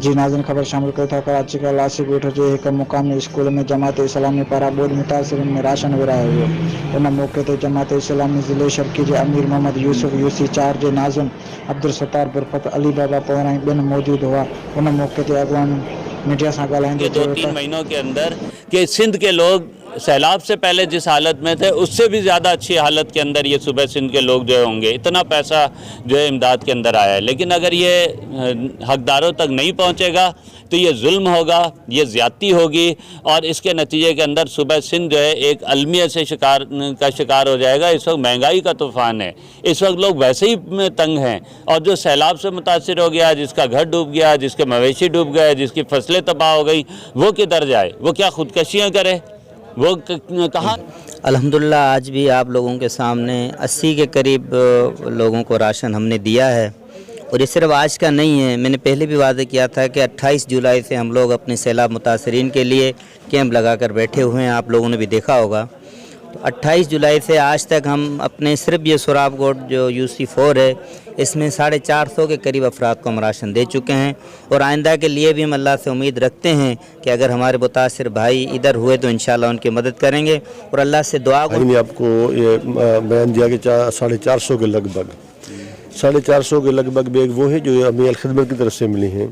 जी नाज़रीन, खबर शामिल कयो था कराची के लासी ॻोठ जे हिक मुक़ामी स्कूल में जमात इस्लामी पारां बोर्ड मुतासिरीन में राशन विरहायो वियो। उन मौक़े ते जमात इस्लामी ज़िले शर्की जे अमीर मोहम्मद यूसुफ यूसी 4 जे नाज़िम अब्दुल सत्तार बुरफ़त अली बाबा पोहराई ॿिन मौजूद हुआ। उन मौक़े ते अॻवान मीडिया से ॻाल्हाईंदे दो तीन महीनों के अंदर कि सिंध के लोग सैलाब से पहले जिस हालत में थे उससे भी ज़्यादा अच्छी हालत के अंदर ये सुबह सिंध के लोग जो होंगे। इतना पैसा जो है इमदाद के अंदर आया है, लेकिन अगर ये हकदारों तक नहीं पहुंचेगा तो ये जुल्म होगा, ये ज़्यादती होगी और इसके नतीजे के अंदर सुबह सिंध जो है एक अलमिया से शिकार हो जाएगा। इस वक्त महंगाई का तूफ़ान है, इस वक्त लोग वैसे ही तंग हैं और जो सैलाब से मुतासिर हो गया, जिसका घर डूब गया, जिसके मवेशी डूब गए, जिसकी फसलें तबाह हो गई, वो किधर जाए? वो क्या खुदकशियाँ करे? वो कहाँ? अल्हम्दुलिल्लाह आज भी आप लोगों के सामने 80 के करीब लोगों को राशन हमने दिया है और ये सिर्फ आज का नहीं है। मैंने पहले भी वादा किया था कि 28 जुलाई से हम लोग अपने सैलाब मुतासरीन के लिए कैंप लगाकर बैठे हुए हैं, आप लोगों ने भी देखा होगा। तो 28 जुलाई से आज तक हम अपने सिर्फ ये सुराब गोट जो UC4 है इसमें 450 के करीब अफराद को हम राशन दे चुके हैं और आइंदा के लिए भी हम अल्लाह से उम्मीद रखते हैं कि अगर हमारे मुतासिर भाई इधर हुए तो इंशाल्लाह उनकी मदद करेंगे और अल्लाह से दुआ। मैंने आपको ये बयान दिया कि 450 के लगभग 450 के लगभग बैग वो है जो हमें अलखिदमत की तरफ से मिली हैं,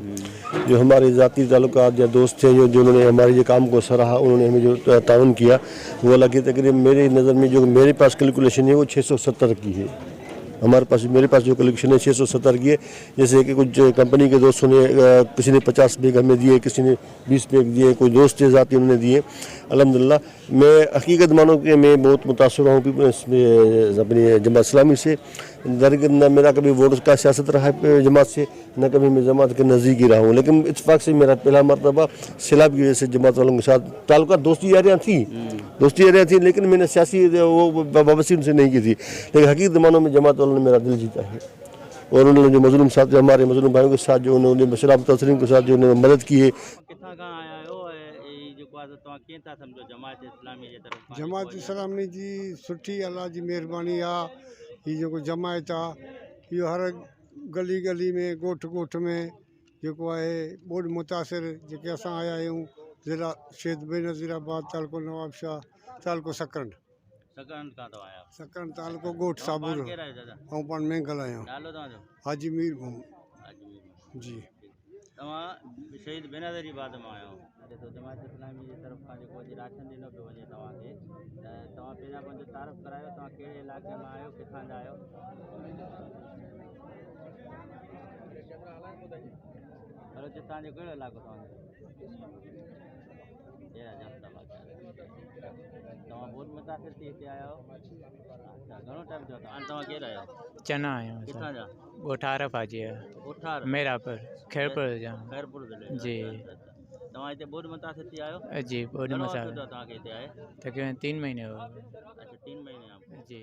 जो हमारे ज़ाती ताल्लुकात या दोस्त हैं जिन्होंने हमारे ये काम को सराहा, उन्होंने हमें जो ताउन किया वो अल्लाह की तकरीब मेरी नज़र में जो मेरे पास कैलकुलेशन है वो 670 की है। मेरे पास जो कलेक्शन है 670 की है। जैसे कि कुछ कंपनी के दोस्तों ने किसी ने 50 बैग हमें दिए, किसी ने 20 बैग दिए, कोई दोस्त थे ज़ाती उन्होंने दिए। अल्हम्दुलिल्लाह मैं हकीकत मानो कि मैं बहुत मुतासर हूँ अपनी जमात इस्लामी से। दरअसल न मेरा कभी वोट का सियासत रहा है जमात से, न कभी मैं जमात के नज़दीक ही रहा हूँ, लेकिन इत्तेफाक से मेरा पहला मरतबा सैलाब की वजह से जमात वालों के साथ ताल्लुकात दोस्ती यारियाँ थी, लेकिन मैंने सियासी वो वाबस्ती उनसे नहीं की थी। लेकिन हकीकत मानो में जमात वालों ने मेरा दिल जीता है और उन्होंने जो मजलूम साथ हमारे मजलूम भाइयों के साथ जो उन्होंने सैलाब मुतासरीन के साथ जो उन्होंने मदद की है। जमात इस्लामी जी सुठी अल्लाह जी मेहरबानी आहे। ये जो जमायत आहे इहो हर गली गली में ॻोठ में जेको आहे बोर्ड मुतासिर जेके असां आया आहियूं ज़िला शेद बेनज़ीराबाद तालुको नवाबशाह तालुको सकंड तालुको ॻोठ साबुर ऐं पाण मेंगल आहियां हाजी मीर जी। शहीद बेनज़ीराबाद में आयो तो जमात इस्लामी की तरफ का जो राशन दिनों पे वजे तव्हांखे तव्हां पहिरियां पंहिंजो तारफ़ करायो, तव्हां कहिड़े इलाइक़े में आयो, किथां जा आयो? बलोचिस्तान जो कहिड़ो इलाइक़ो तव्हांजो? तव्हां बहुत मुतासिर थी हिते आया आहियो? अच्छा, घणो टाइम थियो तव्हां केरु आहियो? चना आहियो किथां जा? गोठार भाजी है कोठार मेरापुर खैरपुर जा ज़िले जी। तव्हां हिते बोर्ड मुतासिर थी आयो? जी बोर्ड घणो मसाला वक़्तु थियो तव्हांखे हिते आए? तकरीबन 3 महीने हो अच्छा 3 महीने आप जी।